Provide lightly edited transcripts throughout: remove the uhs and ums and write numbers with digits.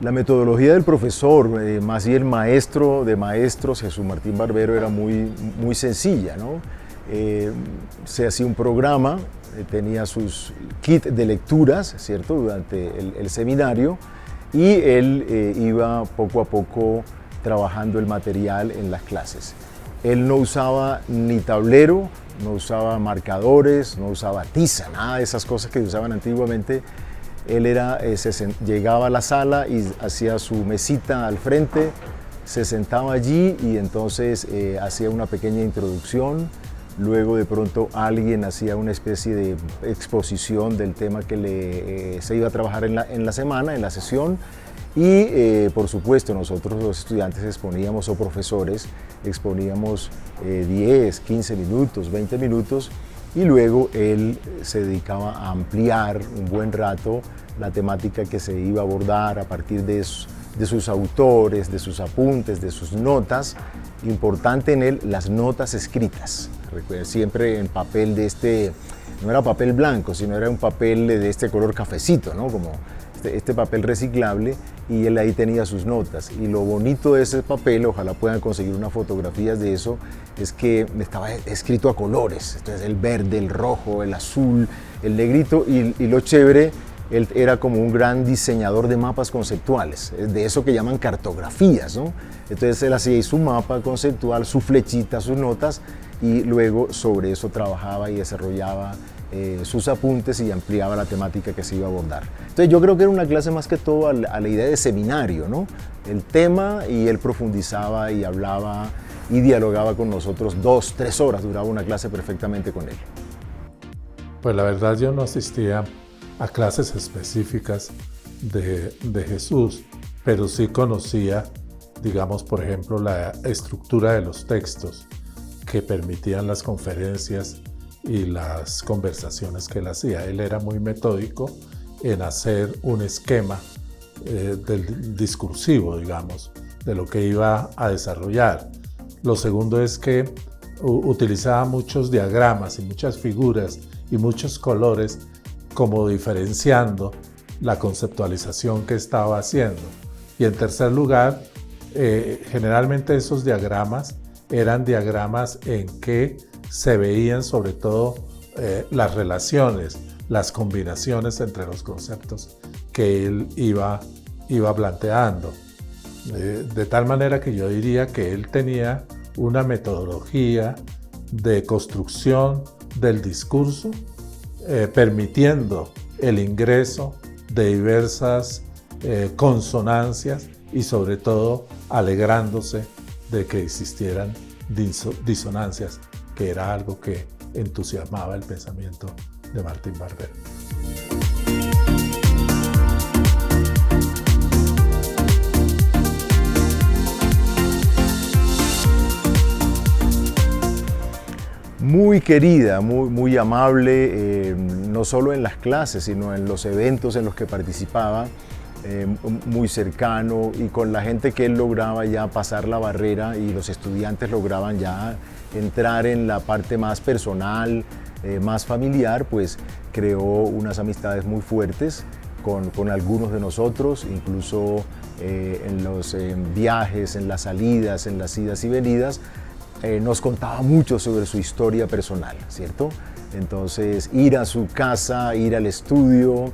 La metodología del profesor, más bien maestro de maestros, Jesús Martín Barbero, era muy sencilla, ¿no? Se hacía un programa, tenía sus kits de lecturas, ¿cierto?, durante el seminario, y él iba poco a poco trabajando el material en las clases. Él no usaba ni tablero, no usaba marcadores, no usaba tiza, nada de esas cosas que usaban antiguamente. Él llegaba a la sala y hacía su mesita al frente, se sentaba allí y entonces hacía una pequeña introducción. Luego de pronto alguien hacía una especie de exposición del tema que se iba a trabajar en la semana, en la sesión. Y por supuesto nosotros los estudiantes exponíamos, o profesores exponíamos 10, 15 minutos, 20 minutos, y luego él se dedicaba a ampliar un buen rato la temática que se iba a abordar a partir de sus autores, de sus apuntes, de sus notas. Importante en él, las notas escritas, siempre en papel no era papel blanco, sino era un papel de este color cafecito, ¿no? Como este papel reciclable, y él ahí tenía sus notas. Y lo bonito de ese papel, ojalá puedan conseguir unas fotografías de eso, es que estaba escrito a colores, entonces el verde, el rojo, el azul, el negrito, y lo chévere, él era como un gran diseñador de mapas conceptuales, de eso que llaman cartografías, ¿no? Entonces él hacía ahí su mapa conceptual, su flechita, sus notas, y luego sobre eso trabajaba y desarrollaba sus apuntes y ampliaba la temática que se iba a abordar. Entonces yo creo que era una clase más que todo a la idea de seminario, ¿no? El tema, y él profundizaba y hablaba y dialogaba con nosotros 2, 3 horas, duraba una clase perfectamente con él. Pues la verdad yo no asistía a clases específicas de Jesús, pero sí conocía, digamos, por ejemplo, la estructura de los textos que permitían las conferencias y las conversaciones que él hacía. Él era muy metódico en hacer un esquema del discursivo, digamos, de lo que iba a desarrollar. Lo segundo es que utilizaba muchos diagramas y muchas figuras y muchos colores como diferenciando la conceptualización que estaba haciendo. Y en tercer lugar, generalmente esos diagramas eran diagramas en que se veían sobre todo las relaciones, las combinaciones entre los conceptos que él iba planteando. De tal manera que yo diría que él tenía una metodología de construcción del discurso, permitiendo el ingreso de diversas consonancias y sobre todo alegrándose de que existieran disonancias, que era algo que entusiasmaba el pensamiento de Martín Barbero. Muy querida, muy amable, no solo en las clases, sino en los eventos en los que participaba, muy cercano, y con la gente que él lograba ya pasar la barrera y los estudiantes lograban ya entrar en la parte más personal, más familiar, pues creó unas amistades muy fuertes con algunos de nosotros, incluso en los viajes, en las salidas, en las idas y venidas. Nos contaba mucho sobre su historia personal, ¿cierto? Entonces, ir a su casa, ir al estudio,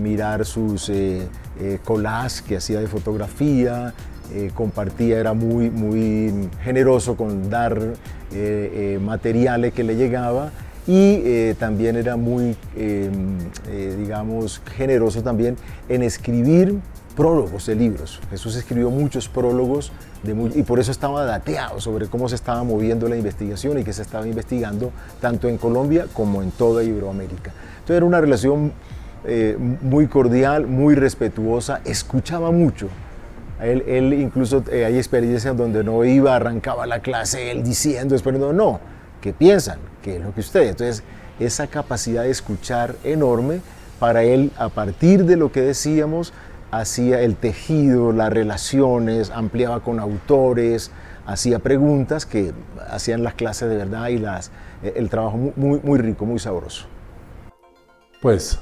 mirar sus collages que hacía de fotografía, compartía, era muy generoso con dar materiales que le llegaba, y también era muy, digamos, generoso también en escribir prólogos de libros. Jesús escribió muchos prólogos y por eso estaba dateado sobre cómo se estaba moviendo la investigación y que se estaba investigando tanto en Colombia como en toda Iberoamérica. Entonces era una relación muy cordial, muy respetuosa, escuchaba mucho. Él incluso hay experiencias donde no iba, arrancaba la clase él diciendo, esperando, no, ¿qué piensan? ¿Qué es lo que ustedes? Entonces esa capacidad de escuchar enorme para él, a partir de lo que decíamos, hacía el tejido, las relaciones, ampliaba con autores, hacía preguntas que hacían las clases de verdad y el trabajo muy rico, muy sabroso. Pues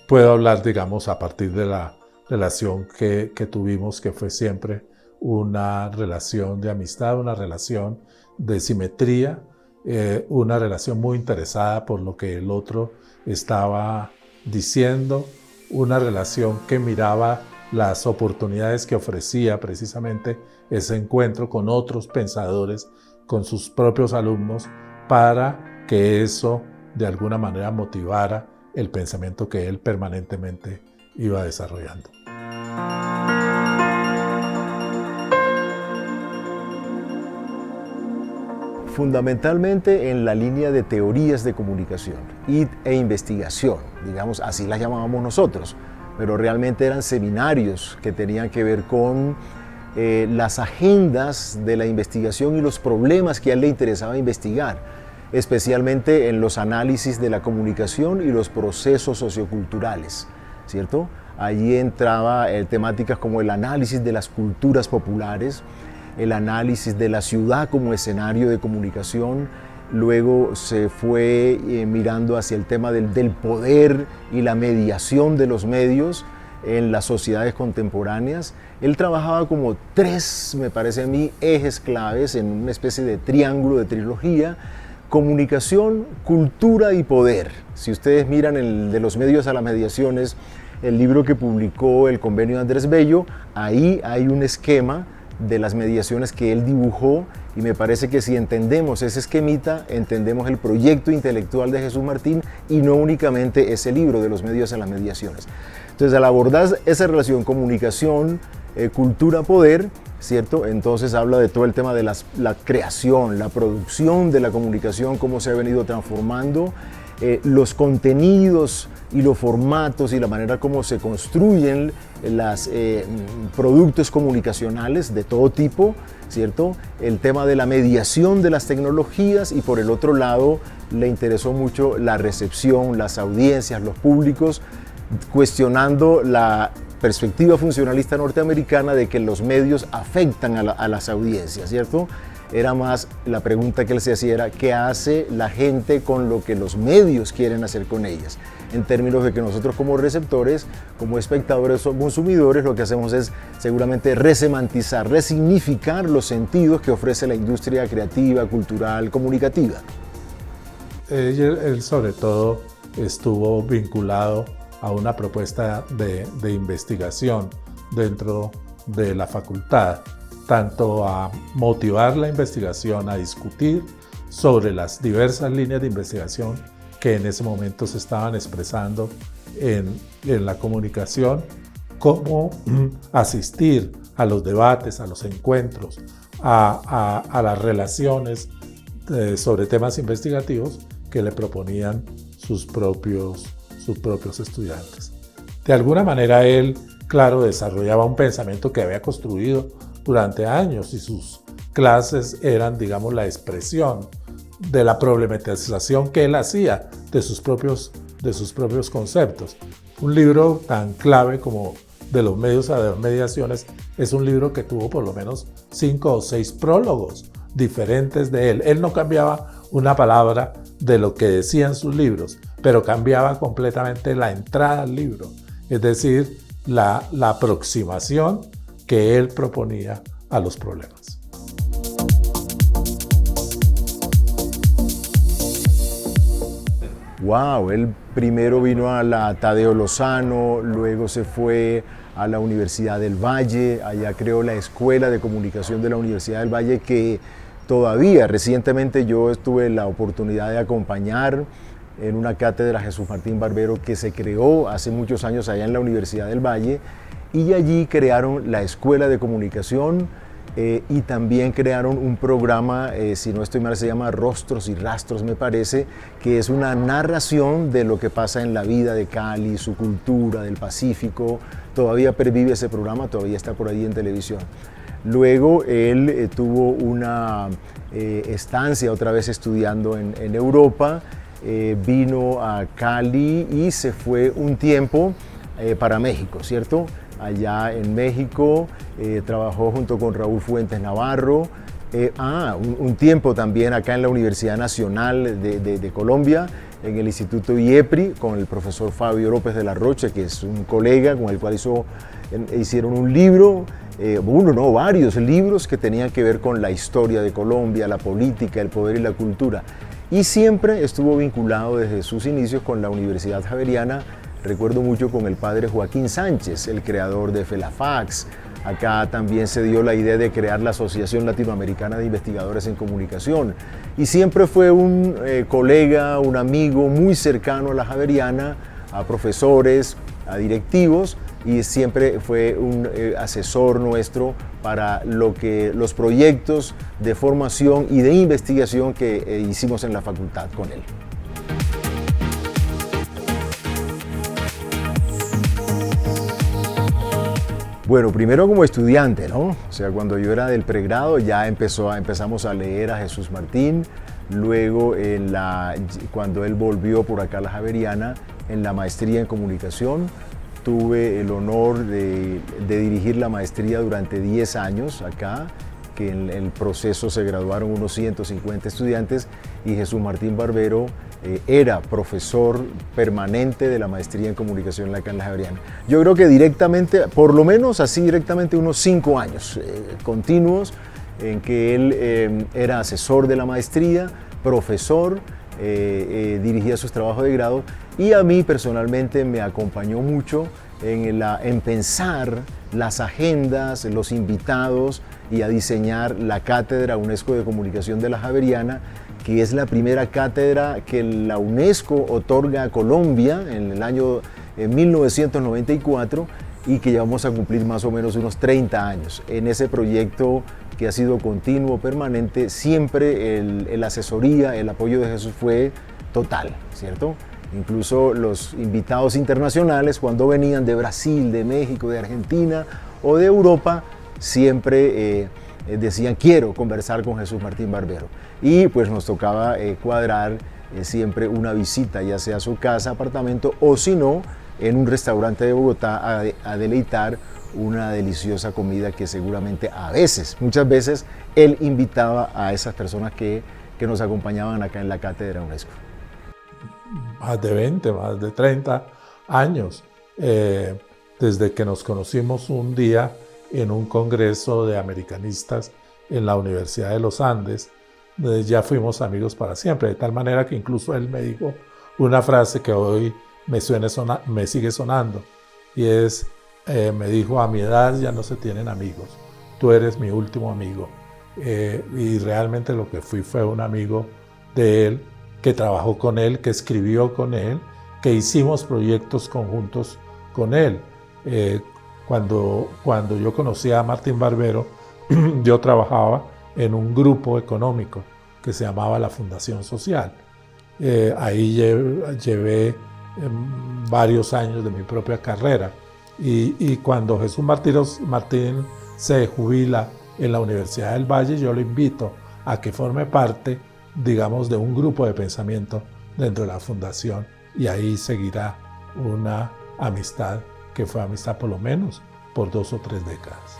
puedo hablar, digamos, a partir de la relación que tuvimos, que fue siempre una relación de amistad, una relación de simetría, una relación muy interesada por lo que el otro estaba diciendo, una relación que miraba las oportunidades que ofrecía precisamente ese encuentro con otros pensadores, con sus propios alumnos, para que eso de alguna manera motivara el pensamiento que él permanentemente iba desarrollando. Fundamentalmente en la línea de teorías de comunicación e investigación, digamos, así las llamábamos nosotros, pero realmente eran seminarios que tenían que ver con las agendas de la investigación y los problemas que a él le interesaba investigar, especialmente en los análisis de la comunicación y los procesos socioculturales, ¿cierto? Allí entraba temáticas como el análisis de las culturas populares, el análisis de la ciudad como escenario de comunicación. Luego se fue mirando hacia el tema del poder y la mediación de los medios en las sociedades contemporáneas. Él trabajaba como tres, me parece a mí, ejes claves en una especie de triángulo de trilogía: comunicación, cultura y poder. Si ustedes miran el de los medios a las mediaciones, el libro que publicó el Convenio de Andrés Bello, ahí hay un esquema de las mediaciones que él dibujó, y me parece que si entendemos ese esquemita, entendemos el proyecto intelectual de Jesús Martín y no únicamente ese libro de los medios a las mediaciones. Entonces, al abordar esa relación comunicación, cultura, poder, ¿cierto? Entonces habla de todo el tema de la creación, la producción de la comunicación, cómo se ha venido transformando, los contenidos y los formatos y la manera como se construyen los productos comunicacionales de todo tipo, ¿cierto? El tema de la mediación de las tecnologías, y por el otro lado le interesó mucho la recepción, las audiencias, los públicos, cuestionando la perspectiva funcionalista norteamericana de que los medios afectan a las audiencias, ¿cierto? Era más la pregunta que él se hacía era: ¿qué hace la gente con lo que los medios quieren hacer con ellas? En términos de que nosotros como receptores, como espectadores o consumidores, lo que hacemos es seguramente resemantizar, resignificar los sentidos que ofrece la industria creativa, cultural, comunicativa. Él sobre todo estuvo vinculado a una propuesta de investigación dentro de la facultad, tanto a motivar la investigación, a discutir sobre las diversas líneas de investigación que en ese momento se estaban expresando en la comunicación, como asistir a los debates, a los encuentros, a las relaciones sobre temas investigativos que le proponían sus propios estudiantes. De alguna manera él, claro, desarrollaba un pensamiento que había construido durante años, y sus clases eran, digamos, la expresión de la problematización que él hacía de sus propios conceptos. Un libro tan clave como De los medios a las mediaciones es un libro que tuvo por lo menos 5 o 6 prólogos diferentes de él. Él no cambiaba una palabra de lo que decían sus libros, pero cambiaba completamente la entrada al libro, es decir, la aproximación que él proponía a los problemas. Wow, él primero vino a la Tadeo Lozano, luego se fue a la Universidad del Valle, allá creó la Escuela de Comunicación de la Universidad del Valle, que todavía recientemente yo tuve la oportunidad de acompañar en una cátedra Jesús Martín Barbero que se creó hace muchos años allá en la Universidad del Valle, y allí crearon la Escuela de Comunicación y también crearon un programa, si no estoy mal, se llama Rostros y Rastros, me parece, que es una narración de lo que pasa en la vida de Cali, su cultura, del Pacífico. Todavía pervive ese programa, todavía está por ahí en televisión. Luego él tuvo una estancia otra vez estudiando en Europa, vino a Cali y se fue un tiempo para México, ¿cierto? Allá en México trabajó junto con Raúl Fuentes Navarro, un tiempo también acá en la Universidad Nacional de Colombia, en el Instituto IEPRI, con el profesor Fabio López de la Rocha, que es un colega con el cual hizo hicieron un libro, varios libros que tenían que ver con la historia de Colombia, la política, el poder y la cultura. Y siempre estuvo vinculado desde sus inicios con la Universidad Javeriana. Recuerdo mucho con el padre Joaquín Sánchez, el creador de FELAFAX. Acá también se dio la idea de crear la Asociación Latinoamericana de Investigadores en Comunicación. Y siempre fue un colega, un amigo muy cercano a la Javeriana, a profesores, a directivos, y siempre fue un asesor nuestro para los proyectos de formación y de investigación que hicimos en la facultad con él. Bueno, primero como estudiante, ¿no? O sea, cuando yo era del pregrado ya empezamos a leer a Jesús Martín. Luego, cuando él volvió por acá a la Javeriana, en la maestría en comunicación, tuve el honor de dirigir la maestría durante 10 años acá, que en el proceso se graduaron unos 150 estudiantes, y Jesús Martín Barbero era profesor permanente de la maestría en comunicación acá en la Javeriana. Yo creo que directamente, por lo menos así directamente, unos 5 años continuos en que él era asesor de la maestría, profesor, dirigía sus trabajos de grado, y a mí personalmente me acompañó mucho en pensar las agendas, los invitados, y a diseñar la Cátedra UNESCO de Comunicación de la Javeriana, que es la primera cátedra que la UNESCO otorga a Colombia en el año 1994, y que ya vamos a cumplir más o menos unos 30 años. En ese proyecto que ha sido continuo, permanente, siempre la asesoría, el apoyo de Jesús fue total, ¿cierto? Incluso los invitados internacionales, cuando venían de Brasil, de México, de Argentina o de Europa, siempre decían: quiero conversar con Jesús Martín Barbero. Y pues nos tocaba cuadrar siempre una visita, ya sea a su casa, apartamento, o si no, en un restaurante de Bogotá a deleitar una deliciosa comida que seguramente muchas veces, él invitaba a esas personas que nos acompañaban acá en la Cátedra UNESCO. Más de 20, más de 30 años, desde que nos conocimos un día en un congreso de americanistas en la Universidad de los Andes, ya fuimos amigos para siempre, de tal manera que incluso él me dijo una frase que hoy me sigue sonando, y es, me dijo: a mi edad ya no se tienen amigos, tú eres mi último amigo. Y realmente lo que fue un amigo de él, que trabajó con él, que escribió con él, que hicimos proyectos conjuntos con él. Cuando yo conocí a Martín Barbero, yo trabajaba en un grupo económico que se llamaba la Fundación Social. Ahí llevé varios años de mi propia carrera, y cuando Jesús Martín se jubila en la Universidad del Valle, yo lo invito a que forme parte, digamos, de un grupo de pensamiento dentro de la fundación, y ahí seguirá una amistad que fue amistad por lo menos por 2 o 3 décadas.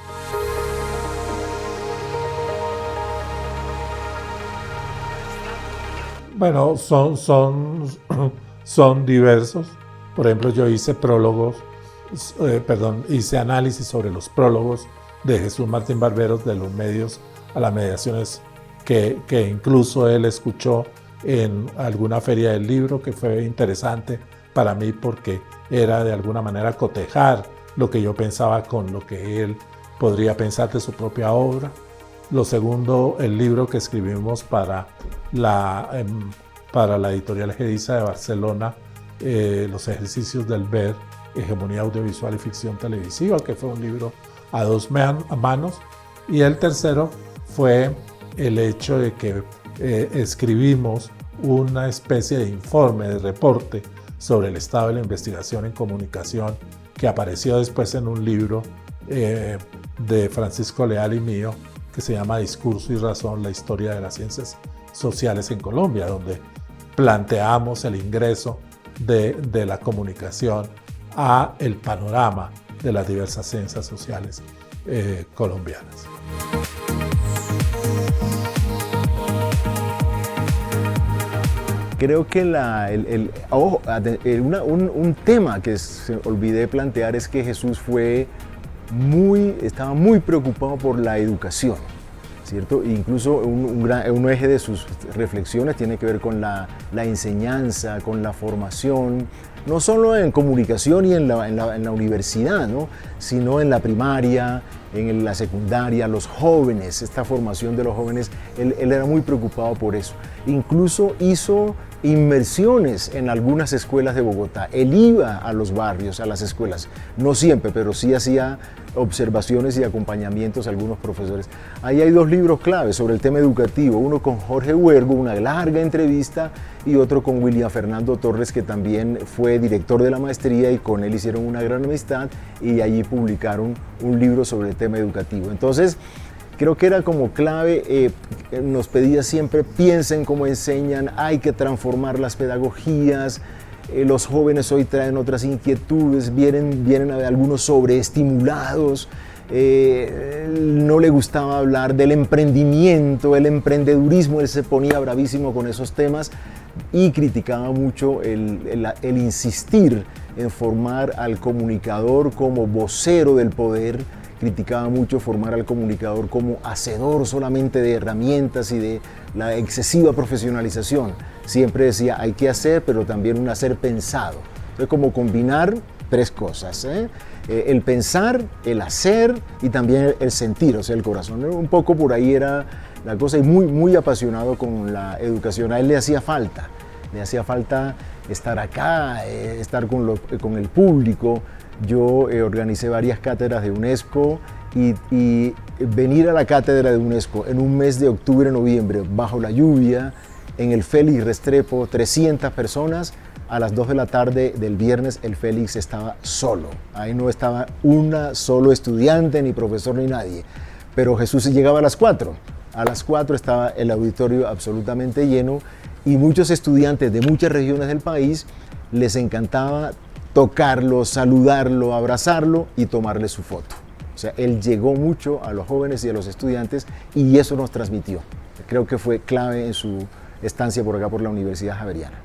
Bueno, son diversos. Por ejemplo, yo hice hice análisis sobre los prólogos de Jesús Martín Barbero, de los medios a las mediaciones que incluso él escuchó en alguna feria del libro, que fue interesante para mí porque era de alguna manera cotejar lo que yo pensaba con lo que él podría pensar de su propia obra. Lo segundo, el libro que escribimos para la editorial Gediza de Barcelona, Los ejercicios del ver, hegemonía audiovisual y ficción televisiva, que fue un libro a 2 manos. Y el tercero fue el hecho de que escribimos una especie de informe, de reporte sobre el estado de la investigación en comunicación, que apareció después en un libro de Francisco Leal y mío, que se llama Discurso y Razón, la historia de las ciencias sociales en Colombia, donde planteamos el ingreso de la comunicación a el panorama de las diversas ciencias sociales colombianas. Creo que un tema que olvidé plantear es que Jesús fue estaba muy preocupado por la educación, ¿cierto? Incluso un eje de sus reflexiones tiene que ver con la enseñanza, con la formación, no solo en comunicación y en la universidad, ¿no? Sino en la primaria, en la secundaria, los jóvenes, esta formación de los jóvenes, él era muy preocupado por eso. Incluso hizo inmersiones en algunas escuelas de Bogotá. Él iba a los barrios, a las escuelas, no siempre, pero sí hacía observaciones y acompañamientos a algunos profesores. Ahí hay dos libros claves sobre el tema educativo, uno con Jorge Huergo, una larga entrevista, y otro con William Fernando Torres, que también fue director de la maestría, y con él hicieron una gran amistad y allí publicaron un libro sobre el tema educativo. Entonces, creo que era como clave, nos pedía siempre, piensen cómo enseñan, hay que transformar las pedagogías, los jóvenes hoy traen otras inquietudes, vienen a ver algunos sobreestimulados, no le gustaba hablar del emprendimiento, el emprendedurismo, él se ponía bravísimo con esos temas y criticaba mucho el insistir en formar al comunicador como vocero del poder. Criticaba mucho formar al comunicador como hacedor solamente de herramientas y de la excesiva profesionalización. Siempre decía, hay que hacer, pero también un hacer pensado. Entonces, como combinar tres cosas, el pensar, el hacer y también el sentir, o sea, el corazón. Un poco por ahí era la cosa, y muy apasionado con la educación. A él le hacía falta estar acá, estar con el público. Yo organicé varias cátedras de UNESCO y venir a la cátedra de UNESCO en un mes de octubre, noviembre, bajo la lluvia, en el Félix Restrepo, 300 personas, a las 2 de la tarde del viernes el Félix estaba solo. Ahí no estaba solo estudiante, ni profesor, ni nadie. Pero Jesús llegaba a las 4. A las 4 estaba el auditorio absolutamente lleno y muchos estudiantes de muchas regiones del país les encantaba tocarlo, saludarlo, abrazarlo y tomarle su foto. O sea, él llegó mucho a los jóvenes y a los estudiantes y eso nos transmitió. Creo que fue clave en su estancia por acá por la Universidad Javeriana.